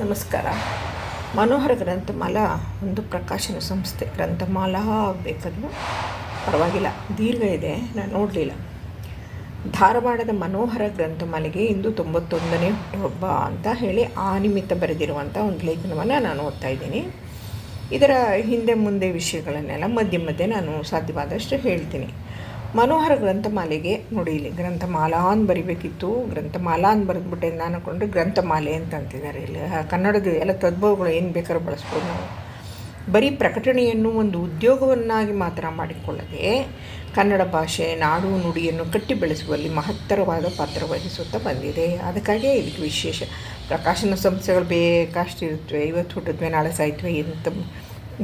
ನಮಸ್ಕಾರ. ಮನೋಹರ ಗ್ರಂಥಮಾಲಾ ಒಂದು ಪ್ರಕಾಶನ ಸಂಸ್ಥೆ. ಗ್ರಂಥಮಾಲಾ ಆಗಬೇಕದು ಪರವಾಗಿಲ್ಲ, ದೀರ್ಘ ಇದೆ, ನಾನು ನೋಡಲಿಲ್ಲ. ಧಾರವಾಡದ ಮನೋಹರ ಗ್ರಂಥಮಾಲೆಗೆ ಇಂದು 91ನೇ ಹುಟ್ಟುಹಬ್ಬ ಅಂತ ಹೇಳಿ ಆ ನಿಮಿತ್ತ ಬರೆದಿರುವಂಥ ಒಂದು ಲೇಖನವನ್ನು ನಾನು ಓದ್ತಾ ಇದ್ದೀನಿ. ಇದರ ಹಿಂದೆ ಮುಂದೆ ವಿಷಯಗಳನ್ನೆಲ್ಲ ಮಧ್ಯೆ ನಾನು ಸಾಧ್ಯವಾದಷ್ಟು ಹೇಳ್ತೀನಿ. ಮನೋಹರ ಗ್ರಂಥಮಾಲೆಗೆ ನೋಡಿ, ಇಲ್ಲಿ ಗ್ರಂಥಮಾಲಾ ಅಂತ ಬರಿಬೇಕಿತ್ತು, ಗ್ರಂಥಮಾಲಾ ಅಂತ ಬರೆದ್ಬಿಟ್ಟೆ ನಾನು ಅಂದ್ಕೊಂಡ್ರೆ ಗ್ರಂಥಮಾಲೆ ಅಂತ ಅಂತಿದ್ದಾರೆ. ಇಲ್ಲಿ ಕನ್ನಡದ ಎಲ್ಲ ತದ್ಭವಗಳು ಏನು ಬೇಕಾದ್ರೂ ಬಳಸ್ಬೋದು ನಾವು. ಬರೀ ಪ್ರಕಟಣೆಯನ್ನು ಒಂದು ಉದ್ಯೋಗವನ್ನಾಗಿ ಮಾತ್ರ ಮಾಡಿಕೊಳ್ಳದೆ ಕನ್ನಡ ಭಾಷೆ, ನಾಡು, ನುಡಿಯನ್ನು ಕಟ್ಟಿ ಬೆಳೆಸುವಲ್ಲಿ ಮಹತ್ತರವಾದ ಪಾತ್ರ ವಹಿಸುತ್ತಾ ಬಂದಿದೆ. ಅದಕ್ಕಾಗಿ ಇದಕ್ಕೆ ವಿಶೇಷ ಪ್ರಕಾಶನ ಸಂಸ್ಥೆಗಳು ಬೇಕಷ್ಟಿರುತ್ತವೆ. ಇವತ್ತು ಹುಟ್ಟಿದ್ವಿ, ನಾಳೆ ಸಾಯ್ತವೆ ಅಂತ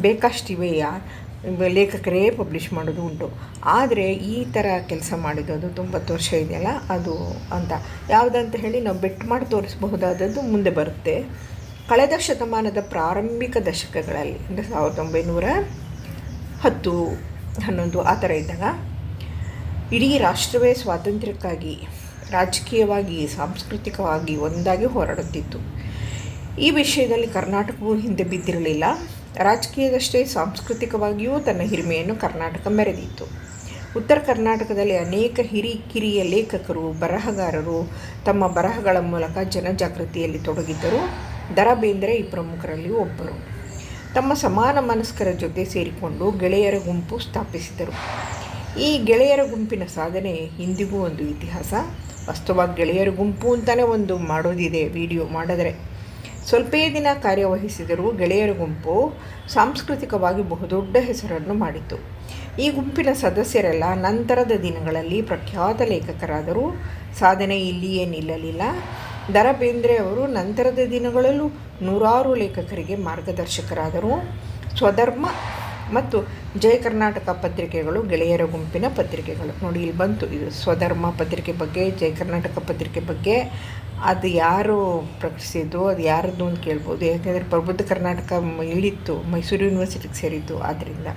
ಬೇಕಷ್ಟಿವೆ. ಲೇಖಕರೇ ಪಬ್ಲಿಷ್ ಮಾಡೋದು ಉಂಟು. ಆದರೆ ಈ ಥರ ಕೆಲಸ ಮಾಡಿದ್ದು 90 ವರ್ಷ ಇದೆಯಲ್ಲ, ಅದು ಅಂತ ಯಾವುದಂತ ಹೇಳಿ ನಾವು ಬೆಟ್ ಮಾಡಿ ತೋರಿಸಬಹುದಾದದ್ದು ಮುಂದೆ ಬರುತ್ತೆ. ಕಳೆದ ಶತಮಾನದ ಪ್ರಾರಂಭಿಕ ದಶಕಗಳಲ್ಲಿ ಅಂದರೆ 1910, 11 ಆ ಥರ ಇದ್ದಾಗ ಇಡೀ ರಾಷ್ಟ್ರವೇ ಸ್ವಾತಂತ್ರ್ಯಕ್ಕಾಗಿ ರಾಜಕೀಯವಾಗಿ, ಸಾಂಸ್ಕೃತಿಕವಾಗಿ ಒಂದಾಗಿ ಹೋರಾಡುತ್ತಿತ್ತು. ಈ ವಿಷಯದಲ್ಲಿ ಕರ್ನಾಟಕವೂ ಹಿಂದೆ ಬಿದ್ದಿರಲಿಲ್ಲ. ರಾಜಕೀಯದಷ್ಟೇ ಸಾಂಸ್ಕೃತಿಕವಾಗಿಯೂ ತನ್ನ ಹಿರಿಮೆಯನ್ನು ಕರ್ನಾಟಕ ಮೆರೆದಿತ್ತು. ಉತ್ತರ ಕರ್ನಾಟಕದಲ್ಲಿ ಅನೇಕ ಕಿರಿಯ ಲೇಖಕರು, ಬರಹಗಾರರು ತಮ್ಮ ಬರಹಗಳ ಮೂಲಕ ಜನಜಾಗೃತಿಯಲ್ಲಿ ತೊಡಗಿದ್ದರು. ದ ರಾ ಬೇಂದ್ರೆ ಈ ಪ್ರಮುಖರಲ್ಲಿ ಒಬ್ಬರು. ತಮ್ಮ ಸಮಾನ ಮನಸ್ಕರ ಜೊತೆ ಸೇರಿಕೊಂಡು ಗೆಳೆಯರ ಗುಂಪು ಸ್ಥಾಪಿಸಿದರು. ಈ ಗೆಳೆಯರ ಗುಂಪಿನ ಸಾಧನೆ ಇಂದಿಗೂ ಒಂದು ಇತಿಹಾಸ. ವಾಸ್ತವವಾಗಿ ಗೆಳೆಯರ ಗುಂಪು ಅಂತಲೇ ಒಂದು ಮಾಡೋದಿದೆ, ವಿಡಿಯೋ ಮಾಡಿದ್ರೆ. ಸ್ವಲ್ಪೇ ದಿನ ಕಾರ್ಯವಹಿಸಿದರೂ ಗೆಳೆಯರ ಗುಂಪು ಸಾಂಸ್ಕೃತಿಕವಾಗಿ ಬಹುದೊಡ್ಡ ಹೆಸರನ್ನು ಮಾಡಿತು. ಈ ಗುಂಪಿನ ಸದಸ್ಯರೆಲ್ಲ ನಂತರದ ದಿನಗಳಲ್ಲಿ ಪ್ರಖ್ಯಾತ ಲೇಖಕರಾದರು. ಸಾಧನೆ ಇಲ್ಲಿಯೇ ನಿಲ್ಲಲಿಲ್ಲ. ದ ರಾ ಬೇಂದ್ರೆ ಅವರು ನಂತರದ ದಿನಗಳಲ್ಲೂ ನೂರಾರು ಲೇಖಕರಿಗೆ ಮಾರ್ಗದರ್ಶಕರಾದರು. ಸ್ವಧರ್ಮ ಮತ್ತು ಜಯ ಕರ್ನಾಟಕ ಪತ್ರಿಕೆಗಳು ಗೆಳೆಯರ ಗುಂಪಿನ ಪತ್ರಿಕೆಗಳು. ನೋಡಿ, ಇಲ್ಲಿ ಬಂತು ಇದು ಸ್ವಧರ್ಮ ಪತ್ರಿಕೆ ಬಗ್ಗೆ, ಜಯ ಕರ್ನಾಟಕ ಪತ್ರಿಕೆ ಬಗ್ಗೆ. ಅದು ಯಾರು ಪ್ರಕಟಿಸಿದ್ದು, ಅದು ಯಾರದ್ದು ಅಂತ ಕೇಳ್ಬೋದು. ಯಾಕೆಂದರೆ ಪ್ರಬುದ್ಧ ಕರ್ನಾಟಕ ಇಳಿತ್ತು, ಮೈಸೂರು ಯೂನಿವರ್ಸಿಟಿಗೆ ಸೇರಿದ್ದು. ಆದ್ದರಿಂದ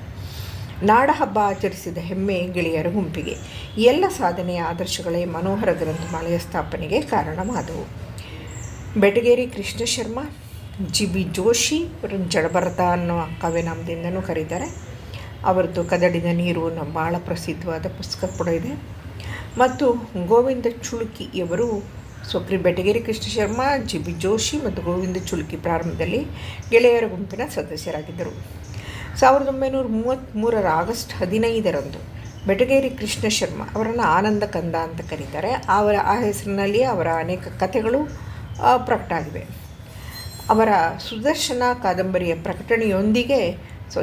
ನಾಡ ಹಬ್ಬ ಆಚರಿಸಿದ ಹೆಮ್ಮೆ ಗೆಳೆಯರ ಗುಂಪಿಗೆ. ಎಲ್ಲ ಸಾಧನೆಯ ಆದರ್ಶಗಳೇ ಮನೋಹರ ಗ್ರಂಥಮಾಲೆಯ ಸ್ಥಾಪನೆಗೆ ಕಾರಣವಾದವು. ಬೆಟಗೇರಿ ಕೃಷ್ಣ ಶರ್ಮ, ಜಿ ಬಿ ಜೋಶಿ ಅವರನ್ನು ಜಡಭರತ ಅನ್ನೋ ಕಾವ್ಯನಾಮದಿಂದನೂ ಕರೀತಾರೆ. ಅವರದ್ದು ಕದಡಿದ ನೀರು ಭಾಳ ಪ್ರಸಿದ್ಧವಾದ ಪುಸ್ತಕ ಕೂಡ ಇದೆ. ಮತ್ತು ಗೋವಿಂದ ಚುಳುಕಿಯವರು ಬೆಟಗೇರಿ ಕೃಷ್ಣ ಶರ್ಮ, ಜಿ ಬಿ ಜೋಶಿ ಮತ್ತು ಗೋವಿಂದ ಚುಳುಕಿ ಪ್ರಾರಂಭದಲ್ಲಿ ಗೆಳೆಯರ ಗುಂಪಿನ ಸದಸ್ಯರಾಗಿದ್ದರು. 1933 ಆಗಸ್ಟ್ 15ರಂದು ಬೆಟಗೇರಿ ಕೃಷ್ಣ ಶರ್ಮ ಅವರನ್ನು ಆನಂದ ಕಂದ ಅಂತ ಕರೀತಾರೆ. ಆ ಹೆಸರಿನಲ್ಲಿ ಅವರ ಅನೇಕ ಕಥೆಗಳು ಪ್ರಕಟ ಆಗಿವೆ. ಅವರ ಸುದರ್ಶನ ಕಾದಂಬರಿಯ ಪ್ರಕಟಣೆಯೊಂದಿಗೆ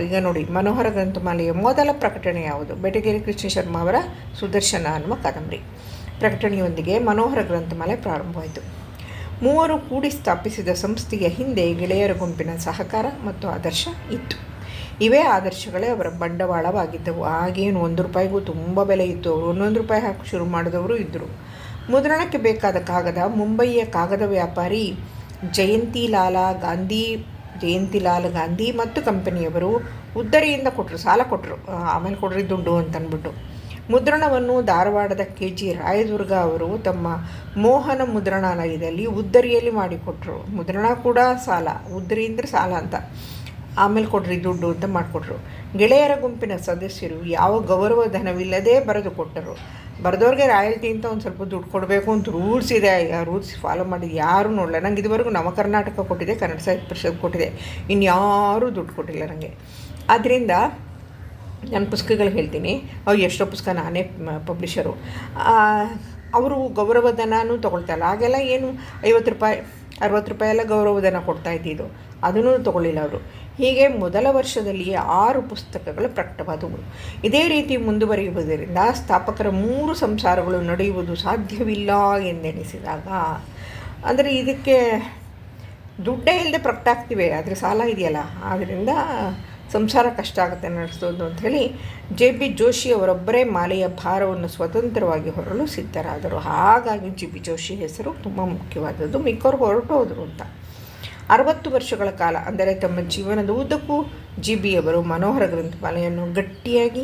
ಈಗ ನೋಡಿ, ಮನೋಹರ ಗ್ರಂಥಮಾಲೆಯ ಮೊದಲ ಪ್ರಕಟಣೆ ಯಾವುದು? ಬೆಟಗೇರಿ ಕೃಷ್ಣ ಶರ್ಮ ಅವರ ಸುದರ್ಶನ ಅನ್ನುವ ಕಾದಂಬರಿ ಪ್ರಕಟಣೆಯೊಂದಿಗೆ ಮನೋಹರ ಗ್ರಂಥಮಾಲೆ ಪ್ರಾರಂಭವಾಯಿತು. ಮೂವರು ಕೂಡಿ ಸ್ಥಾಪಿಸಿದ ಸಂಸ್ಥೆಯ ಹಿಂದೆ ಗೆಳೆಯರ ಗುಂಪಿನ ಸಹಕಾರ ಮತ್ತು ಆದರ್ಶ ಇತ್ತು. ಇವೇ ಆದರ್ಶಗಳೇ ಅವರ ಬಂಡವಾಳವಾಗಿದ್ದವು. ಆಗೇನು ₹1 ತುಂಬ ಬೆಲೆ ಇತ್ತು. ಅವರು ₹1 ಹಾಕಿ ಶುರು ಮಾಡಿದವರು ಇದ್ದರು. ಮುದ್ರಣಕ್ಕೆ ಬೇಕಾದ ಕಾಗದ ಮುಂಬಯಿಯ ಕಾಗದ ವ್ಯಾಪಾರಿ ಜಯಂತಿಲಾಲ್ ಗಾಂಧಿ ಮತ್ತು ಕಂಪನಿಯವರು ಉದ್ದರಿಯಿಂದ ಕೊಟ್ಟರು, ಸಾಲ ಕೊಟ್ಟರು, ಆಮೇಲೆ ಕೊಡ್ರಿ ದುಡ್ಡು ಅಂತಂದ್ಬಿಟ್ಟು. ಮುದ್ರಣವನ್ನು ಧಾರವಾಡದ KG ರಾಯದುರ್ಗ ಅವರು ತಮ್ಮ ಮೋಹನ ಮುದ್ರಣಾಲಯದಲ್ಲಿ ಉದ್ದರಿಯಲ್ಲಿ ಮಾಡಿಕೊಟ್ರು. ಮುದ್ರಣ ಕೂಡ ಸಾಲ, ಉದ್ದರಿ ಅಂದರೆ ಸಾಲ ಅಂತ, ಆಮೇಲೆ ಕೊಡ್ರಿ ದುಡ್ಡು ಅಂತ ಮಾಡಿಕೊಟ್ರು. ಗೆಳೆಯರ ಗುಂಪಿನ ಸದಸ್ಯರು ಯಾವ ಗೌರವ ಧನವಿಲ್ಲದೆ ಬರೆದು ಕೊಟ್ಟರು. ಬರೆದವ್ರಿಗೆ ರಾಯಲ್ಟಿ ಅಂತ ಒಂದು ಸ್ವಲ್ಪ ದುಡ್ಡು ಕೊಡಬೇಕು ಅಂತ ರೂಲ್ಸ್ ಇದೆ. ಆ ರೂಲ್ಸ್ ಫಾಲೋ ಮಾಡಿದ್ದು ಯಾರೂ ನೋಡಲ್ಲ. ನಂಗೆ ಇದುವರೆಗೂ ನವ ಕರ್ನಾಟಕ ಕೊಟ್ಟಿದೆ, ಕನ್ನಡ ಸಾಹಿತ್ಯ ಪರಿಷತ್ ಕೊಟ್ಟಿದೆ, ಇನ್ಯಾರೂ ದುಡ್ಡು ಕೊಟ್ಟಿಲ್ಲ ನನಗೆ. ಆದ್ದರಿಂದ ನಾನು ಪುಸ್ತಕಗಳು ಹೇಳ್ತೀನಿ, ಎಷ್ಟೋ ಪುಸ್ತಕ ನಾನೇ ಪಬ್ಲಿಷರು. ಅವರು ಗೌರವಧನೂ ತೊಗೊಳ್ತಾಯಿಲ್ಲ. ಆಗೆಲ್ಲ ಏನು ₹50, ₹60 ಎಲ್ಲ ಗೌರವಧನ ಕೊಡ್ತಾ ಇದ್ದಿದ್ದು, ಅದನ್ನು ತೊಗೊಳ್ಳಿಲ್ಲ ಅವರು. ಹೀಗೆ ಮೊದಲ ವರ್ಷದಲ್ಲಿಯೇ 6 ಪುಸ್ತಕಗಳು ಪ್ರಕಟವಾದವು. ಇದೇ ರೀತಿ ಮುಂದುವರಿಯುವುದರಿಂದ ಸ್ಥಾಪಕರ 3 ಸಂಸಾರಗಳು ನಡೆಯುವುದು ಸಾಧ್ಯವಿಲ್ಲ ಎಂದೆನಿಸಿದಾಗ, ಅಂದರೆ ಇದಕ್ಕೆ ದುಡ್ಡೇ ಇಲ್ಲದೆ ಪ್ರಕಟ ಆಗ್ತಿವೆ, ಆದರೆ ಸಾಲ ಇದೆಯಲ್ಲ, ಆದ್ದರಿಂದ ಸಂಸಾರ ಕಷ್ಟ ಆಗುತ್ತೆ ನಡೆಸೋದು ಅಂಥೇಳಿ ಜೆ ಬಿ ಜೋಶಿ ಅವರೊಬ್ಬರೇ ಮಾಲೆಯ ಭಾರವನ್ನು ಸ್ವತಂತ್ರವಾಗಿ ಹೊರಲು ಸಿದ್ಧರಾದರು. ಹಾಗಾಗಿ ಜಿ ಬಿ ಜೋಶಿ ಹೆಸರು ತುಂಬ ಮುಖ್ಯವಾದದ್ದು. ಮಿಕ್ಕವರು ಹೊರಟು ಹೋದರು ಅಂತ. 60 ವರ್ಷಗಳ ಕಾಲ, ಅಂದರೆ ತಮ್ಮ ಜೀವನದ ಉದ್ದಕ್ಕೂ ಜಿ ಬಿ ಅವರು ಮನೋಹರ ಗ್ರಂಥಮಾಲೆಯನ್ನು ಗಟ್ಟಿಯಾಗಿ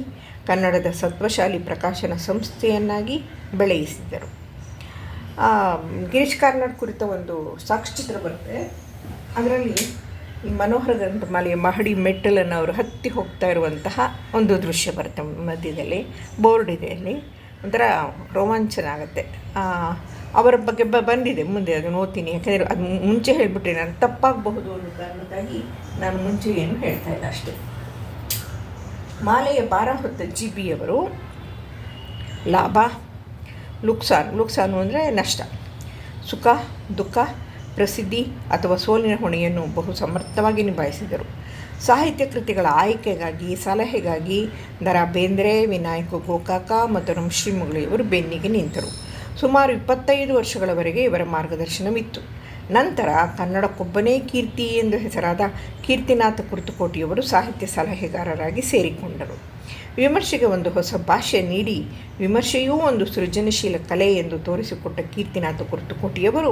ಕನ್ನಡದ ಸತ್ವಶಾಲಿ ಪ್ರಕಾಶನ ಸಂಸ್ಥೆಯನ್ನಾಗಿ ಬೆಳೆಯಿಸಿದರು. ಗಿರೀಶ್ ಕಾರ್ನಾಡ್ ಕುರಿತ ಒಂದು ಸಾಕ್ಷ್ಯಚಿತ್ರ ಬರುತ್ತೆ, ಅದರಲ್ಲಿ ಈ ಮನೋಹರ ಗ್ರಂಥಮಾಲೆಯ ಮಹಡಿ ಮೆಟ್ಟಲನ್ನು ಅವರು ಹತ್ತಿ ಹೋಗ್ತಾ ಇರುವಂತಹ ಒಂದು ದೃಶ್ಯ ಬರುತ್ತೆ ಮಧ್ಯದಲ್ಲಿ. ಬೋರ್ಡ್ ಇದೆ ಅಲ್ಲಿ, ಒಂಥರ ರೋಮಾಂಚನ ಆಗುತ್ತೆ. ಅವರ ಬಗ್ಗೆ ಬಂದಿದೆ ಮುಂದೆ, ಅದನ್ನು ಓದ್ತೀನಿ. ಯಾಕೆಂದರೆ ಅದು ಮುಂಚೆ ಹೇಳಿಬಿಟ್ರೆ ನಾನು ತಪ್ಪಾಗಬಹುದು ಅನ್ನೋ ಕಾರಣಕ್ಕಾಗಿ ನಾನು ಮುಂಚೆ ಏನು ಹೇಳ್ತಾ ಇಲ್ಲ ಅಷ್ಟೇ. ಮಾಲೆಯ ಭಾರ ಹೊತ್ತ GB-ಯವರು ಲಾಭ, ಲುಕ್ಸಾನು ಅಂದರೆ ನಷ್ಟ, ಸುಖ, ದುಃಖ, ಪ್ರಸಿದ್ಧಿ ಅಥವಾ ಸೋಲಿನ ಹೊಣೆಯನ್ನು ಬಹು ಸಮರ್ಥವಾಗಿ ನಿಭಾಯಿಸಿದರು. ಸಾಹಿತ್ಯ ಕೃತಿಗಳ ಆಯ್ಕೆಗಾಗಿ, ಸಲಹೆಗಾಗಿ ದ.ರಾ. ಬೇಂದ್ರೆ, ವಿನಾಯಕ ಗೋಕಾಕ ಮತ್ತು ನಮ್ಮ ಶ್ರೀಮುಗಳು ಇವರು ಬೆನ್ನಿಗೆ ನಿಂತರು. ಸುಮಾರು 25 ವರ್ಷಗಳವರೆಗೆ ಇವರ ಮಾರ್ಗದರ್ಶನವಿತ್ತು. ನಂತರ ಕನ್ನಡಕ್ಕೊಬ್ಬನೇ ಕೀರ್ತಿ ಎಂದು ಹೆಸರಾದ ಕೀರ್ತಿನಾಥ ಕುರ್ತಕೋಟಿಯವರು ಸಾಹಿತ್ಯ ಸಲಹೆಗಾರರಾಗಿ ಸೇರಿಕೊಂಡರು. ವಿಮರ್ಶೆಗೆ ಒಂದು ಹೊಸ ಭಾಷೆ ನೀಡಿ ವಿಮರ್ಶೆಯೂ ಒಂದು ಸೃಜನಶೀಲ ಕಲೆ ಎಂದು ತೋರಿಸಿಕೊಟ್ಟ ಕೀರ್ತಿನಾಥ ಕುರ್ತಕೋಟಿಯವರು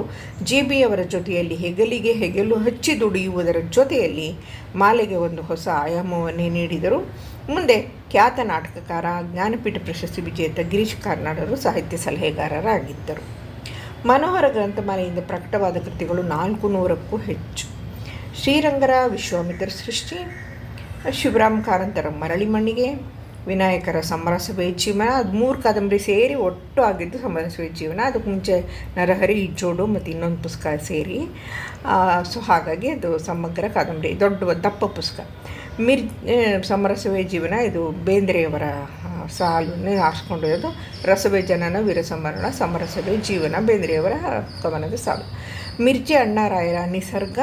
GB-ಯವರ ಜೊತೆಯಲ್ಲಿ ಹೆಗಲಿಗೆ ಹೆಗಲು ಹಚ್ಚಿ ದುಡಿಯುವುದರ ಜೊತೆಯಲ್ಲಿ ಮಾಲೆಗೆ ಒಂದು ಹೊಸ ಆಯಾಮವನ್ನೇ ನೀಡಿದರು. ಮುಂದೆ ಖ್ಯಾತ ನಾಟಕಕಾರ, ಜ್ಞಾನಪೀಠ ಪ್ರಶಸ್ತಿ ವಿಜೇತ ಗಿರೀಶ್ ಕಾರ್ನಾಡರು ಸಾಹಿತ್ಯ ಸಲಹೆಗಾರರಾಗಿದ್ದರು. ಮನೋಹರ ಗ್ರಂಥಮಾಲೆಯಿಂದ ಪ್ರಕಟವಾದ ಕೃತಿಗಳು 400ಕ್ಕೂ ಹೆಚ್ಚು. ಶ್ರೀರಂಗರ ವಿಶ್ವಾಮಿತ್ರ ಸೃಷ್ಟಿ, ಶಿವರಾಮ್ ಕಾರಂತರ ಮರಳಿ ಮಣ್ಣಿಗೆ, ವಿನಾಯಕರ ಸಮರಸಭೆ ಜೀವನ, ಅದು 3 ಕಾದಂಬರಿ ಸೇರಿ ಒಟ್ಟು ಆಗಿದ್ದು ಸಮರಸಭೆ ಜೀವನ. ಅದಕ್ಕೆ ಮುಂಚೆ ನರಹರಿ, ಜೋಡು ಮತ್ತು ಇನ್ನೊಂದು ಪುಸ್ತಕ ಸೇರಿ. ಸೊ ಹಾಗಾಗಿ ಅದು ಸಮಗ್ರ ಕಾದಂಬರಿ, ದೊಡ್ಡ ದಪ್ಪ ಪುಸ್ತಕ. ಸಮರಸಭೆ ಜೀವನ ಇದು ಬೇಂದ್ರೆಯವರ ಸಾಲನ್ನೇ ಆರಿಸ್ಕೊಂಡಿರೋದು. ರಸವೇ ಜನನ ವೀರಸಮರಣ, ಸಮರಸವೇ ಜೀವನ ಬೇಂದ್ರೆಯವರ ಕವನದ ಸಾಲು. ಮಿರ್ಜಿ ಅಣ್ಣಾರಾಯರ ನಿಸರ್ಗ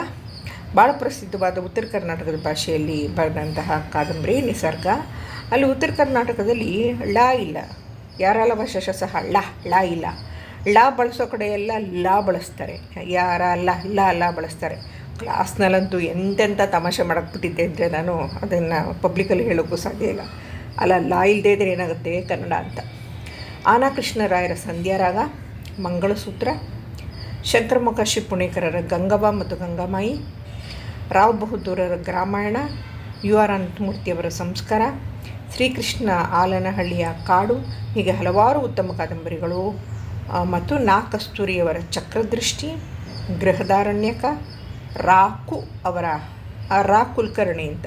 ಭಾಳ ಪ್ರಸಿದ್ಧವಾದ ಉತ್ತರ ಕರ್ನಾಟಕದ ಭಾಷೆಯಲ್ಲಿ ಬರೆದಂತಹ ಕಾದಂಬರಿ ನಿಸರ್ಗ. ಅಲ್ಲಿ ಉತ್ತರ ಕರ್ನಾಟಕದಲ್ಲಿ ಳ ಇಲ್ಲ, ಯಾರಲ್ಲ ಭಾಷೆ ಸಹ ಳ ಇಲ್ಲ. ಳ ಬಳಸೋ ಕಡೆ ಎಲ್ಲ ಲ ಬಳಸ್ತಾರೆ, ಲ ಬಳಸ್ತಾರೆ. ಕ್ಲಾಸ್ನಲ್ಲಂತೂ ಎಂತೆಂಥ ತಮಾಷೆ ಮಾಡಕ್ಬಿಟ್ಟಿದ್ದೆ ಅಂದರೆ ನಾನು ಅದನ್ನು ಪಬ್ಲಿಕಲ್ಲಿ ಹೇಳೋಕ್ಕೂ ಸಾಧ್ಯ ಇಲ್ಲ. ಲ ಇಲ್ಲದೇ ಇದ್ರೆ ಏನಾಗುತ್ತೆ ಕನ್ನಡ ಅಂತ. ಆನಾ ಕೃಷ್ಣರಾಯರ ಸಂಧ್ಯಾರಾಗ, ಮಂಗಳಸೂತ್ರ, ಶಂಕರಮುಖ ಪುಣೇಕರರ ಗಂಗವ್ವ ಮತ್ತು ಗಂಗಾಮಾಯಿ, ರಾವ್ ಬಹದ್ದೂರರ ಗ್ರಾಮಾಯಣ, UR ಅನಂತಮೂರ್ತಿಯವರ ಸಂಸ್ಕಾರ, ಶ್ರೀಕೃಷ್ಣ ಆಲನಹಳ್ಳಿಯ ಕಾಡು, ಹೀಗೆ ಹಲವಾರು ಉತ್ತಮ ಕಾದಂಬರಿಗಳು. ಮತ್ತು ನಾ ಕಸ್ತೂರಿಯವರ ಚಕ್ರದೃಷ್ಟಿ, ಗೃಹದಾರಣ್ಯಕ, ರಾಕು ಅವರ ರಾ ಕುಲಕರ್ಣಿ ಅಂತ,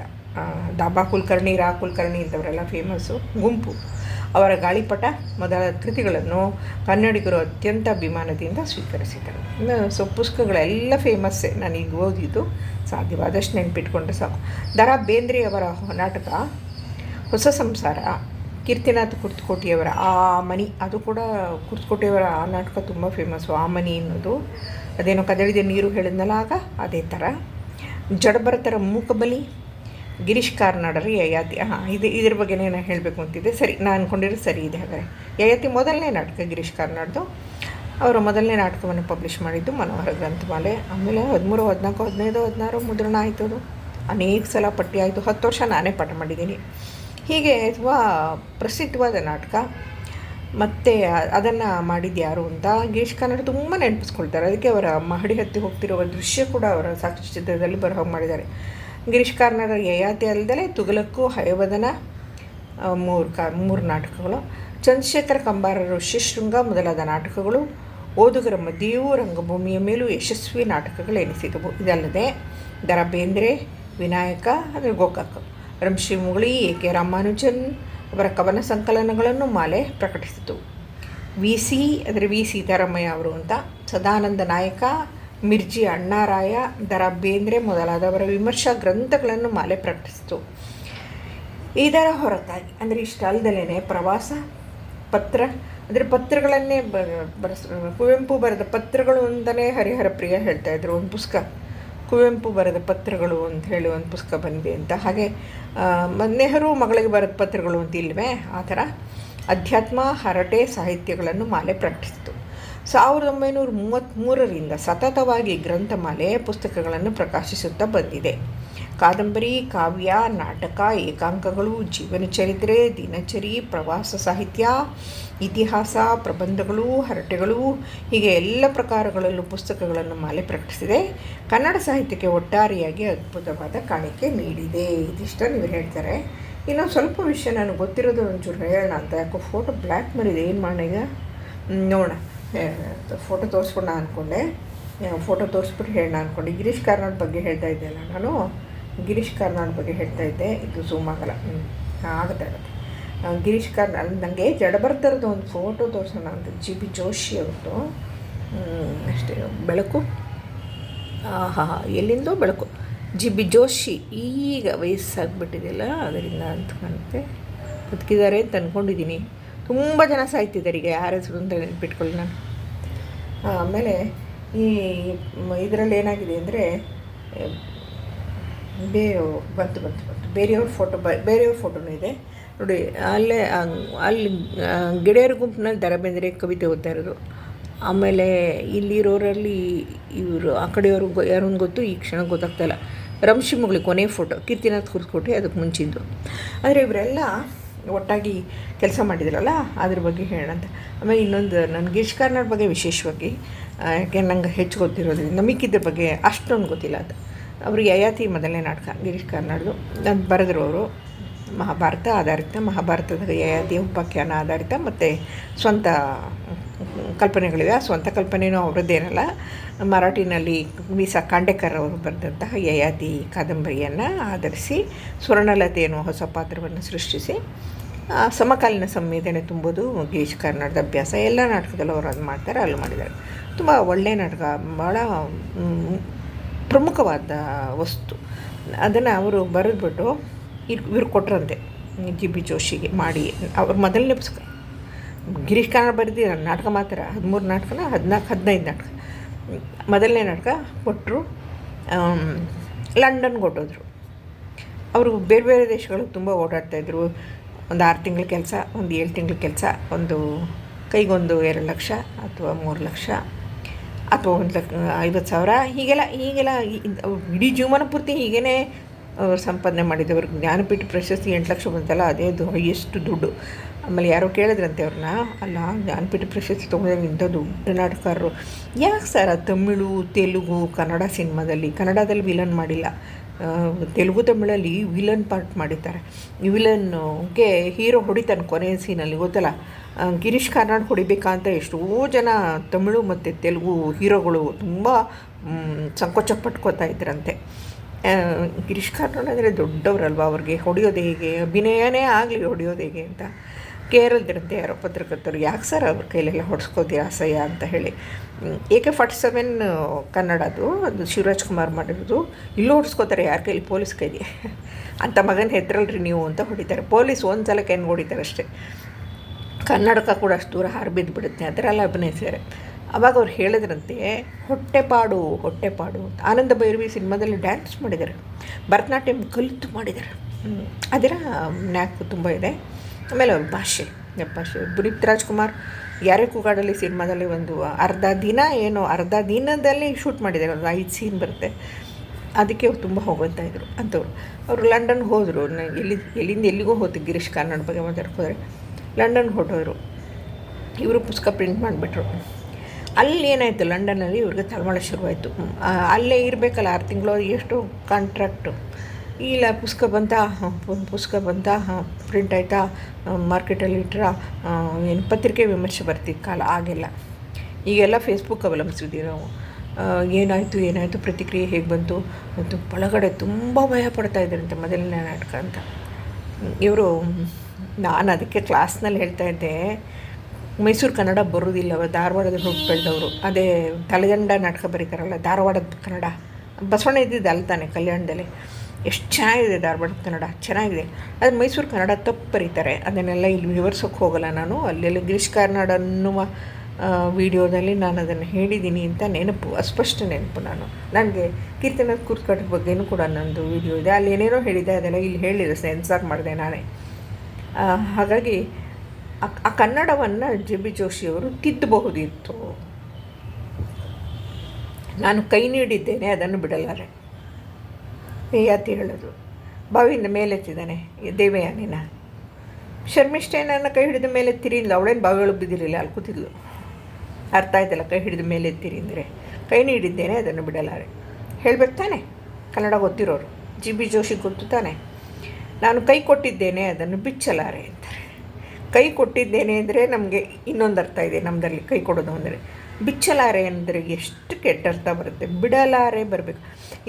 ದಾಬಾ ಕುಲಕರ್ಣಿ, ರಾ ಕುಲಕರ್ಣಿ ಇಂಥವರೆಲ್ಲ ಫೇಮಸ್ಸು, ಗುಂಪು ಅವರ ಗಾಳಿಪಟ ಮೊದಲಾದ ಕೃತಿಗಳನ್ನು ಕನ್ನಡಿಗರು ಅತ್ಯಂತ ಅಭಿಮಾನದಿಂದ ಸ್ವೀಕರಿಸಿದರು. ಸೊ ಪುಸ್ತಕಗಳೆಲ್ಲ ಫೇಮಸ್ಸೇ, ನಾನೀಗ ಓದಿದ್ದು, ಸಾಧ್ಯವಾದಷ್ಟು ನೆನಪಿಟ್ಕೊಂಡ್ರೆ ಸಾಕು. ದ.ರಾ. ಬೇಂದ್ರೆಯವರ ನಾಟಕ ಹೊಸ ಸಂಸಾರ, ಕೀರ್ತಿನಾಥ ಕುರ್ತಕೋಟಿಯವರ ಆ ಮನಿ, ಅದು ಕೂಡ ಕುರ್ತಕೋಟಿಯವರ ಆ ನಾಟಕ ತುಂಬ ಫೇಮಸ್ಸು. ಆ ಮನಿ ಅನ್ನೋದು ಅದೇನೋ ಕದಳಿದ ನೀರು ಹೇಳಿದ್ನಲ್ಲ ಆಗ, ಅದೇ ಥರ. ಜಡಭರತರ ಮೂಕಬಲಿ, ಗಿರೀಶ್ ಕಾರ್ನಾಡರ ಯಯಾತಿ. ಇದ್ರ ಬಗ್ಗೆನೇ ನಾನು ಹೇಳಬೇಕು ಅಂತಿದ್ದೆ. ಸರಿ, ನಾನು ಅಂದ್ಕೊಂಡಿರೋ ಸರಿ ಇದೆ. ಹಾಗಾದರೆ ಯಯಾತಿ ಮೊದಲನೇ ನಾಟಕ ಗಿರೀಶ್ ಕಾರ್ನಾಡ್ದು. ಅವರ ಮೊದಲನೇ ನಾಟಕವನ್ನು ಪಬ್ಲಿಷ್ ಮಾಡಿದ್ದು ಮನೋಹರ ಗ್ರಂಥಮಾಲೆ. ಆಮೇಲೆ 13, 14, 15, 16 ಮುದ್ರಣ ಆಯಿತು. ಅದು ಅನೇಕ ಸಲ ಪಟ್ಟಿ ಆಯಿತು. 10 ವರ್ಷ ನಾನೇ ಪಾಠ ಮಾಡಿದ್ದೀನಿ. ಹೀಗೆ ತುಂಬ ಪ್ರಸಿದ್ಧವಾದ ನಾಟಕ. ಮತ್ತು ಅದನ್ನು ಮಾಡಿದ್ದು ಯಾರು ಅಂತ ಗಿರೀಶ್ ಕಾರ್ನಾಡ್ ತುಂಬ ನೆನಪಿಸ್ಕೊಳ್ತಾರೆ. ಅದಕ್ಕೆ ಅವರ ಮಹಡಿ ಹತ್ತಿ ಹೋಗ್ತಿರುವ ದೃಶ್ಯ ಕೂಡ ಅವರ ಸಾಕ್ಷಿ ಚಿತ್ರದಲ್ಲಿ ಬರೋ ಮಾಡಿದ್ದಾರೆ. ಗಿರೀಶ್ ಕಾರ್ನಾಡರ ಯಯಾತಿ ಅಲ್ಲದೆ ತುಘಲಕ್ಕು, ಹಯವದನ 3 ನಾಟಕಗಳು, ಚಂದ್ರಶೇಖರ ಕಂಬಾರರ ಋಷ್ಯಶೃಂಗ ಮೊದಲಾದ ನಾಟಕಗಳು ಓದುಗರ ಮಧ್ಯೆಯೂ ರಂಗಭೂಮಿಯ ಮೇಲೂ ಯಶಸ್ವಿ ನಾಟಕಗಳೆನಿಸಿದವು. ಇದಲ್ಲದೆ ದ.ರಾ. ಬೇಂದ್ರೆ, ವಿನಾಯಕ ಅಂದರೆ ಗೋಕಾಕ, ಶ್ರೀ ಮುಗುಳಿ, A.K. ರಾಮಾನುಜನ್ ಅವರ ಕವನ ಸಂಕಲನಗಳನ್ನು ಮಾಲೆ ಪ್ರಕಟಿಸಿತು. ವಿ ಸೀತಾರಾಮಯ್ಯ ಅವರು ಅಂತ, ಸದಾನಂದ ನಾಯಕ, ಮಿರ್ಜಿ ಅಣ್ಣಾರಾಯ, ದ.ರಾ. ಬೇಂದ್ರೆ ಮೊದಲಾದವರ ವಿಮರ್ಶಾ ಗ್ರಂಥಗಳನ್ನು ಮಾಲೆ ಪ್ರಕಟಿಸಿತು. ಇದರ ಹೊರತಾಗಿ ಅಂದರೆ ಇಷ್ಟಲ್ಲದಲೇ ಪ್ರವಾಸ ಪತ್ರ, ಅಂದರೆ ಪತ್ರಗಳನ್ನೇ ಕುವೆಂಪು ಬರೆದ ಪತ್ರಗಳು ಅಂತಲೇ ಹರಿಹರ ಪ್ರಿಯ ಹೇಳ್ತಾಯಿದ್ರು. ಒಂದು ಪುಸ್ತಕ ಕುವೆಂಪು ಬರೆದ ಪತ್ರಗಳು ಅಂತ ಹೇಳಿ ಒಂದು ಪುಸ್ತಕ ಬಂದಿದೆ ಅಂತ. ಹಾಗೆ ನೆಹರು ಮಗಳಿಗೆ ಬರೆದ ಪತ್ರಗಳು ಅಂತ ಇಲ್ವೇ, ಆ ಥರ ಅಧ್ಯಾತ್ಮ, ಹರಟೆ ಸಾಹಿತ್ಯಗಳನ್ನು ಮಾಲೆ ಪ್ರಕಟಿಸಿತು. 1933ರಿಂದ ಸತತವಾಗಿ ಗ್ರಂಥಮಾಲೆ ಪುಸ್ತಕಗಳನ್ನು ಪ್ರಕಾಶಿಸುತ್ತಾ ಬಂದಿದೆ. ಕಾದಂಬರಿ, ಕಾವ್ಯ, ನಾಟಕ, ಏಕಾಂಕಗಳು, ಜೀವನ ಚರಿತ್ರೆ, ದಿನಚರಿ, ಪ್ರವಾಸ ಸಾಹಿತ್ಯ, ಇತಿಹಾಸ, ಪ್ರಬಂಧಗಳು, ಹರಟೆಗಳು, ಹೀಗೆ ಎಲ್ಲ ಪ್ರಕಾರಗಳಲ್ಲೂ ಪುಸ್ತಕಗಳನ್ನು ಮಾಲೆ ಪ್ರಕಟಿಸಿದೆ. ಕನ್ನಡ ಸಾಹಿತ್ಯಕ್ಕೆ ಒಟ್ಟಾರೆಯಾಗಿ ಅದ್ಭುತವಾದ ಕಾಣಿಕೆ ನೀಡಿದೆ. ಇದಿಷ್ಟನ್ನು ಇವರು ಹೇಳ್ತಾರೆ. ಇನ್ನೊಂದು ಸ್ವಲ್ಪ ವಿಷಯ ನನಗೆ ಗೊತ್ತಿರೋದು ಒಂಚೂರು ಹೇಳೋಣ ಅಂತ. ಯಾಕೋ ಫೋಟೋ ಬ್ಲ್ಯಾಕ್ ಮಾಡಿದೆ, ಏನು ಮಾಡೋಣ ಈಗ, ನೋಡೋಣ. ಫೋಟೋ ತೋರಿಸ್ಕೊಂಡು ಅಂದ್ಕೊಂಡೆ. ಫೋಟೋ ತೋರಿಸ್ಬಿಟ್ಟು ಹೇಳೋಣ ಅಂದ್ಕೊಂಡು ಗಿರೀಶ್ ಕಾರ್ನಾಡ್ ಬಗ್ಗೆ ಹೇಳ್ತಾ ಇದ್ದೆ ನಾನು. ಗಿರೀಶ್ ಕಾರ್ನಾಡ್ ಬಗ್ಗೆ ಹೇಳ್ತಾ ಇದ್ದೆ. ಇದು ಝೂಮ್ ಆಗಲ್ಲ. ಆಗುತ್ತೆ. ಗಿರೀಶ್ ಕಾರ್ನಾಡ್ ನನಗೆ ಜಡಭರತರದ್ದು ಒಂದು ಫೋಟೋ ತೋರಿಸೋಣ ಅಂತ. ಜಿ ಬಿ ಜೋಶಿ ಅವ್ರದ್ದು ಅಷ್ಟೇ ಬೆಳಕು. ಎಲ್ಲಿಂದೋ ಬೆಳಕು. ಜಿ ಬಿ ಜೋಶಿ ಈಗ ವಯಸ್ಸಾಗ್ಬಿಟ್ಟಿದೆಯಲ್ಲ ಅದರಿಂದ ಅಂತ ಕಾಣುತ್ತೆ. ಬದುಕಿದ್ದಾರೆ ಅಂತ ಅಂದ್ಕೊಂಡಿದ್ದೀನಿ. ತುಂಬ ಜನ ಸಾಯ್ತಿದ್ದಾರೆ ಈಗ, ಯಾರ ಹೆಸರು ಅಂತ ನೆನ್ಪಿಟ್ಕೊಳ್ಳಿ ನಾನು. ಆಮೇಲೆ ಈ ಇದರಲ್ಲಿ ಏನಾಗಿದೆ ಅಂದರೆ ಬಂತು ಬೇರೆಯವ್ರ ಫೋಟೋನೂ ಇದೆ ನೋಡಿ. ಅಲ್ಲಿ ಗೆಳೆಯರ ಗುಂಪಿನಲ್ಲಿ ದ ರಾ ಬೇಂದ್ರೆ ಕವಿತೆ ಓದ್ತಾ ಇರೋದು. ಆಮೇಲೆ ಇಲ್ಲಿರೋರಲ್ಲಿ ಇವರು ಆ ಕಡೆಯವ್ರಿಗೆ ಯಾರು ಗೊತ್ತು, ಈ ಕ್ಷಣ ಗೊತ್ತಾಗ್ತಾಯಿಲ್ಲ. ರಂಶಿಮುಗಳಿ ಕೊನೆ ಫೋಟೋ ಕೀರ್ತಿನಾಥ್ ಕೂರಿಸ್ಕೊಟ್ಟೆ ಅದಕ್ಕೆ ಮುಂಚಿದ್ದು. ಆದರೆ ಇವರೆಲ್ಲ ಒಟ್ಟಾಗಿ ಕೆಲಸ ಮಾಡಿದ್ರಲ್ಲ ಅದ್ರ ಬಗ್ಗೆ ಹೇಳೋಣ ಅಂತ. ಆಮೇಲೆ ಇನ್ನೊಂದು ನನ್ನ ಗಿರೀಶ್ ಕಾರ್ನಾಡ್ ಬಗ್ಗೆ ವಿಶೇಷವಾಗಿ, ಯಾಕೆ ನಂಗೆ ಹೆಚ್ಚು ಗೊತ್ತಿರೋದ್ರಿಂದ, ಮಿಕ್ಕಿದ್ರ ಬಗ್ಗೆ ಅಷ್ಟೊಂದು ಗೊತ್ತಿಲ್ಲ. ಅದು ಅವ್ರಿಗೆ ಯಯಾತಿ ಮೊದಲನೇ ನಾಟಕ ಗಿರೀಶ್ ಕಾರ್ನಾಡ್ದು. ಅದು ಬರೆದ್ರು ಅವರು. ಮಹಾಭಾರತದ ಯಯಾತಿ ಉಪಾಖ್ಯಾನ ಆಧಾರಿತ ಮತ್ತು ಸ್ವಂತ ಕಲ್ಪನೆಗಳಿವೆ. ಆ ಸ್ವಂತ ಕಲ್ಪನೆಯೂ ಅವರದ್ದೇನಲ್ಲ. ಮರಾಠಿನಲ್ಲಿ ವಿ.ಸ. ಖಾಂಡೇಕರ್ ಅವರು ಬರೆದಂತಹ ಯಯಾತಿ ಕಾದಂಬರಿಯನ್ನು ಆಧರಿಸಿ ಸ್ವರ್ಣಲತೆ ಎನ್ನುವ ಹೊಸ ಪಾತ್ರವನ್ನು ಸೃಷ್ಟಿಸಿ ಸಮಕಾಲೀನ ಸಂವೇದನೆ ತುಂಬೋದು ಗಿರೀಶ್ ಕಾರ್ನಾಡ್ದ ಅಭ್ಯಾಸ. ಎಲ್ಲ ನಾಟಕದಲ್ಲೂ ಅವರು ಅದು ಮಾಡ್ತಾರೆ, ಅಲ್ಲೂ ಮಾಡಿದ್ದಾರೆ. ತುಂಬ ಒಳ್ಳೆಯ ನಾಟಕ, ಭಾಳ ಪ್ರಮುಖವಾದ ವಸ್ತು. ಅದನ್ನು ಅವರು ಬರೆದ್ಬಿಟ್ಟು ಇವ್ರು ಕೊಟ್ರಂತೆ ಜಿ ಬಿ ಜೋಶಿಗೆ ಮಾಡಿ. ಅವ್ರ ಮೊದಲನೇ ಪುಸ್ತಕ ಗಿರೀಶ್ ಕಾರ್ನಾಡ್ ಬರೆದಿರೋ ನಾಟಕ ಮಾತ್ರ 13 ನಾಟಕನ 14-15 ನಾಟಕ. ಮೊದಲನೇ ನಾಟಕ ಕೊಟ್ಟರು. ಲಂಡನ್ಗೆ ಹೊರಟೋದ್ರು. ಅವರು ಬೇರೆ ಬೇರೆ ದೇಶಗಳು ತುಂಬ ಓಡಾಡ್ತಾಯಿದ್ರು. ಒಂದು 6 ತಿಂಗಳ ಕೆಲಸ, ಒಂದು 7 ತಿಂಗಳ ಕೆಲಸ, ಒಂದು ಕೈಗೊಂದು 2 ಲಕ್ಷ ಅಥವಾ 3 ಲಕ್ಷ ಅಥವಾ 1,50,000 ಹೀಗೆಲ್ಲ ಇಡೀ ಜೀವನ ಪೂರ್ತಿ ಹೀಗೇ ಸಂಪಾದನೆ ಮಾಡಿದ್ದವ್ರು. ಜ್ಞಾನಪೀಠ ಪ್ರಶಸ್ತಿ 8 ಲಕ್ಷ ಬಂತಲ್ಲ, ಅದೇ ಎಷ್ಟು ದುಡ್ಡು. ಆಮೇಲೆ ಯಾರೋ ಕೇಳಿದ್ರಂತೆ ಅವ್ರನ್ನ, ಅಲ್ಲ ಜ್ಞಾನಪೀಠ ಪ್ರಶಸ್ತಿ ತೊಗೊಂಡ್ರೆ ಇಂಥ ದೊಡ್ಡ ನಾಟಕರು ಯಾಕೆ ಸರ್ ತಮಿಳು, ತೆಲುಗು, ಕನ್ನಡ ಸಿನಿಮಾದಲ್ಲಿ, ಕನ್ನಡದಲ್ಲಿ ವಿಲನ್ ಮಾಡಿಲ್ಲ, ತೆಲುಗು ತಮಿಳಲ್ಲಿ ವಿಲನ್ ಪಾರ್ಟ್ ಮಾಡಿದ್ದಾರೆ. ವಿಲನ್ಗೆ ಹೀರೋ ಹೊಡಿತಾನೆ ಕೊನೆಯ ಸೀನಲ್ಲಿ, ಗೊತ್ತಲ್ಲ. ಗಿರೀಶ್ ಕಾರ್ನಾಡ್ ಹೊಡಿಬೇಕಂತ ಎಷ್ಟೋ ಜನ ತಮಿಳು ಮತ್ತು ತೆಲುಗು ಹೀರೋಗಳು ತುಂಬ ಸಂಕೋಚ ಪಟ್ಕೋತಾ ಇದ್ರಂತೆ. ಗಿರೀಶ್ ಕಾರ್ನಾಡ್ ಅಂದರೆ ದೊಡ್ಡವರಲ್ವ, ಅವ್ರಿಗೆ ಹೊಡೆಯೋದು ಹೇಗೆ, ಅಭಿನಯನೇ ಆಗಲಿ ಹೊಡೆಯೋದು ಹೇಗೆ ಅಂತ ಕೇರಳದಿರಂತೆ ಯಾರೋ ಪತ್ರಕರ್ತರು. ಯಾಕೆ ಸರ್ ಅವ್ರ ಕೈಲೆಲ್ಲ ಹೊಡ್ಸ್ಕೋತೀರ ಅಸಹ್ಯ ಅಂತ ಹೇಳಿ. AK-47 ಕನ್ನಡದು, ಅದು ಶಿವರಾಜ್ ಕುಮಾರ್ ಮಾಡಿರೋದು. ಇಲ್ಲೂ ಹೊಡ್ಸ್ಕೋತಾರೆ, ಯಾರ ಕೈಲಿ, ಪೊಲೀಸ್ ಕೈಲಿ. ಅಂಥ ಮಗನ ಹೆದ್ರಲ್ರಿ ನೀವು ಅಂತ ಹೊಡಿತಾರೆ. ಪೊಲೀಸ್ ಒಂದು ಸಲ ಕೈನ ಹೊಡಿತಾರೆ ಅಷ್ಟೇ. ಕನ್ನಡಕ ಕೂಡ ಅಷ್ಟು ದೂರ ಹಾರಿಬಿದ್ದುಬಿಡುತ್ತೆ, ಅದರೆಲ್ಲ ಅಭಿನಯಿಸ್ತಾರೆ. ಆವಾಗ ಅವ್ರು ಹೇಳಿದ್ರಂತೆ, ಹೊಟ್ಟೆಪಾಡು ಅಂತ. ಆನಂದ ಭೈರವಿ ಸಿನಿಮಾದಲ್ಲಿ ಡ್ಯಾನ್ಸ್ ಮಾಡಿದ್ದಾರೆ, ಭರತನಾಟ್ಯಂ ಕಲಿತು ಮಾಡಿದ್ದಾರೆ. ಅದರ ನ್ಯಾಕು ತುಂಬ ಇದೆ. ಆಮೇಲೆ ಅವ್ರ ಭಾಷೆ ಪುನೀತ್ ರಾಜ್ಕುಮಾರ್ ಯಾರೇ ಕೂಗಾಡಲ್ಲಿ ಸಿನಿಮಾದಲ್ಲಿ ಒಂದು ಅರ್ಧ ದಿನದಲ್ಲಿ ಶೂಟ್ ಮಾಡಿದ್ದಾರೆ. ಒಂದು 5 ಸೀನ್ ಬರುತ್ತೆ. ಅದಕ್ಕೆ ಅವ್ರು ತುಂಬ ಹೋಗ್ತಾ ಇದ್ರು ಅಂಥವ್ರು. ಅವರು ಲಂಡನ್ಗೆ ಹೋದರು. ಎಲ್ಲಿಂದ ಎಲ್ಲಿಗೂ ಹೋಗ್ತು ಗಿರೀಶ್ ಕಾರ್ನಾಡ್ ಬಗ್ಗೆ ಮಾತಾಡ್ಕೋದ್ರೆ. ಲಂಡನ್ಗೆ ಹೊರಟೋದ್ರು. ಇವರು ಪುಸ್ತಕ ಪ್ರಿಂಟ್ ಮಾಡಿಬಿಟ್ರು. ಅಲ್ಲಿ ಏನಾಯಿತು, ಲಂಡನ್ನಲ್ಲಿ ಇವ್ರಿಗೆ ತಳಮಳ ಶುರುವಾಯಿತು. ಅಲ್ಲೇ ಇರಬೇಕಲ್ಲ 6 ತಿಂಗಳು, ಎಷ್ಟು ಕಾಂಟ್ರಾಕ್ಟು. ಇಲ್ಲ ಪುಸ್ತಕ ಬಂತ ಪ್ರಿಂಟ್ ಆಯಿತಾ, ಮಾರ್ಕೆಟಲ್ಲಿ ಇಟ್ಟರೆ ಏನು ಪತ್ರಿಕೆ ವಿಮರ್ಶೆ ಬರ್ತಿತ್ತು ಕಾಲ. ಆಗೆಲ್ಲ ಈಗೆಲ್ಲ ಫೇಸ್ಬುಕ್ ಅವಲಂಬಿಸಿದ್ದೀವಿ ನಾವು. ಏನಾಯಿತು ಪ್ರತಿಕ್ರಿಯೆ ಹೇಗೆ ಬಂತು ಮತ್ತು ಒಳಗಡೆ ತುಂಬ ಭಯ ಪಡ್ತಾ ಇದ್ದಾರಂತೆ ಮೊದಲನೇ ನಾಟಕ ಅಂತ ಇವರು. ನಾನು ಅದಕ್ಕೆ ಕ್ಲಾಸ್ನಲ್ಲಿ ಹೇಳ್ತಾ ಇದ್ದೆ, ಮೈಸೂರು ಕನ್ನಡ ಬರೋದಿಲ್ಲ, ಧಾರವಾಡದಲ್ಲಿ ಹುಟ್ಟು ಬೆಳೆದವರು. ಅದೇ ತಲೆದಂಡ ನಾಟಕ ಬರೀತಾರಲ್ಲ, ಧಾರವಾಡದ ಕನ್ನಡ. ಬಸವಣ್ಣ ಇದ್ದಿದ್ದು ಅಲ್ಲಿ ತಾನೆ ಕಲ್ಯಾಣದಲ್ಲಿ. ಎಷ್ಟು ಚೆನ್ನಾಗಿದೆ ಧಾರವಾಡದ ಕನ್ನಡ, ಚೆನ್ನಾಗಿದೆ. ಅದು ಮೈಸೂರು ಕನ್ನಡ ತಪ್ಪು ಬರೀತಾರೆ. ಅದನ್ನೆಲ್ಲ ಇಲ್ಲಿ ವಿವರಿಸೋಕ್ಕೆ ಹೋಗಲ್ಲ ನಾನು. ಅಲ್ಲೆಲ್ಲ ಗಿರೀಶ್ ಕಾರ್ನಾಡ್ ಅನ್ನುವ ವಿಡಿಯೋದಲ್ಲಿ ನಾನು ಅದನ್ನು ಹೇಳಿದ್ದೀನಿ ಅಂತ ನೆನಪು, ಅಸ್ಪಷ್ಟ ನೆನಪು. ನನಗೆ ಕೀರ್ತನಾಥ್ ಕೂರ್ಸ್ಕಟ್ಟ ಬಗ್ಗೆನೂ ಕೂಡ ನನ್ನದು ವಿಡಿಯೋ ಇದೆ. ಅಲ್ಲಿ ಏನೇನೋ ಹೇಳಿದೆ, ಅದೆಲ್ಲ ಇಲ್ಲಿ ಹೇಳಿದೆ, ಸೆನ್ಸಾರ್ ಮಾಡಿದೆ ನಾನೇ. ಹಾಗಾಗಿ ಆ ಕನ್ನಡವನ್ನು ಜಿ ಬಿ ಜೋಶಿಯವರು ತಿದ್ದಬಹುದಿತ್ತು. ನಾನು ಕೈ ನೀಡಿದ್ದೇನೆ, ಅದನ್ನು ಬಿಡಲಾರೆ. ಯಯಾತಿ ಹೇಳೋದು, ಬಾವಿಯಿಂದ ಮೇಲೆತ್ತಿದ್ದಾನೆ ದೇವಯಾನಿನ. ಶರ್ಮಿಷ್ಠೆಯನ್ನು ಕೈ ಹಿಡಿದ ಮೇಲೆತ್ತಿರಿ ಇಲ್ಲ, ಅವಳೇನು ಬಾವಿಯೊಳಗೆ ಬಿದ್ದಿರಲಿಲ್ಲ, ಅಲ್ಲಿ ಕೂತಿದ್ಲು. ಅರ್ಥ ಆಯ್ತಲ್ಲ, ಕೈ ಹಿಡಿದ ಮೇಲೆತ್ತಿರಿ ಅಂದರೆ. ಕೈ ನೀಡಿದ್ದೇನೆ, ಅದನ್ನು ಬಿಡಲಾರೆ ಹೇಳ್ಬೇಕು ತಾನೆ, ಕನ್ನಡ ಗೊತ್ತಿರೋರು. ಜಿ ಬಿ ಜೋಶಿ ಗೊತ್ತು ತಾನೆ. ನಾನು ಕೈ ಕೊಟ್ಟಿದ್ದೇನೆ, ಅದನ್ನು ಬಿಚ್ಚಲಾರೆ ಅಂತಾರೆ. ಕೈ ಕೊಟ್ಟಿದ್ದೇನೆ ಅಂದರೆ ನಮಗೆ ಇನ್ನೊಂದು ಅರ್ಥ ಇದೆ ನಮ್ಮದಲ್ಲಿ. ಕೈ ಕೊಡೋದು ಅಂದರೆ ಬಿಚ್ಚಲಾರೆ ಅಂದರೆ ಎಷ್ಟು ಕೆಟ್ಟ ಅರ್ಥ ಬರುತ್ತೆ. ಬಿಡಲಾರೆ ಬರಬೇಕು.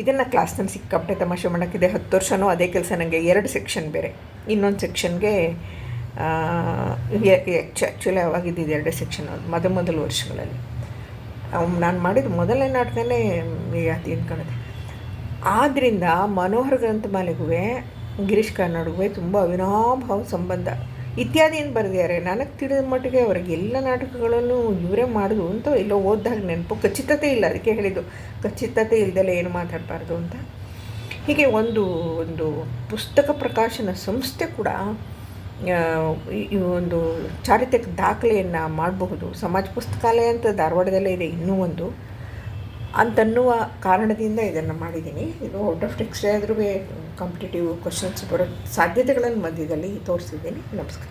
ಇದನ್ನು ಕ್ಲಾಸ್ನಲ್ಲಿ ಸಿಕ್ಕಾಪಟ್ಟೆ ತಮಾಷೆ ಮಾಡೋಕ್ಕಿದೆ. 10 ವರ್ಷವೂ ಅದೇ ಕೆಲಸ. ನನಗೆ 2 ಸೆಕ್ಷನ್ ಬೇರೆ. ಇನ್ನೊಂದು ಸೆಕ್ಷನ್ಗೆ ಆ್ಯಕ್ಚುಲಿ ಅವಾಗಿದ್ದು 2 ಸೆಕ್ಷನ್ ಮೊದಲ ವರ್ಷಗಳಲ್ಲಿ. ನಾನು ಮಾಡಿದ ಮೊದಲನೇ ನಾಟಕನೇ ಅದೇನು ಕಾಣುತ್ತೆ. ಆದ್ದರಿಂದ ಮನೋಹರ ಗ್ರಂಥಮಾಲೆಗೂ ಗಿರೀಶ್ ಕಾರ್ನಾಡ್ಗೂ ತುಂಬ ಅವಿನಾಭಾವ ಸಂಬಂಧ ಇತ್ಯಾದಿ ಏನು ಬರೆದಿದ್ದಾರೆ. ನನಗೆ ತಿಳಿದ ಮಟ್ಟಿಗೆ ಅವ್ರಿಗೆ ಎಲ್ಲ ನಾಟಕಗಳನ್ನು ಇವರೇ ಮಾಡೋದು ಅಂತ ಎಲ್ಲೋ ಓದಿದಾಗ ನೆನಪು. ಖಚಿತತೆ ಇಲ್ಲ, ಅದಕ್ಕೆ ಹೇಳಿದ್ದು ಖಚಿತತೆ ಇಲ್ಲದೆಲ್ಲ ಏನು ಮಾತಾಡಬಾರ್ದು ಅಂತ. ಹೀಗೆ ಒಂದು ಪುಸ್ತಕ ಪ್ರಕಾಶನ ಸಂಸ್ಥೆ ಕೂಡ ಈ ಒಂದು ಚಾರಿತ್ರಿಕ ದಾಖಲೆಯನ್ನು ಮಾಡಬಹುದು. ಸಮಾಜ ಪುಸ್ತಕಾಲಯ ಅಂತ ಧಾರವಾಡದಲ್ಲೇ ಇದೆ ಇನ್ನೂ ಒಂದು ಅಂತನ್ನುವ ಕಾರಣದಿಂದ ಇದನ್ನು ಮಾಡಿದ್ದೀನಿ. ಇದು ಔಟ್ ಆಫ್ ಟೆಕ್ಸ್ಟ್ ಆದ್ರೂ ಕಾಂಪಿಟೇಟಿವ್ ಕ್ವಶನ್ಸ್ ಬರೋ ಸಾಧ್ಯತೆಗಳನ್ನು ಮಧ್ಯದಲ್ಲಿ ತೋರಿಸಿದ್ದೀನಿ. ನಮಸ್ಕಾರ.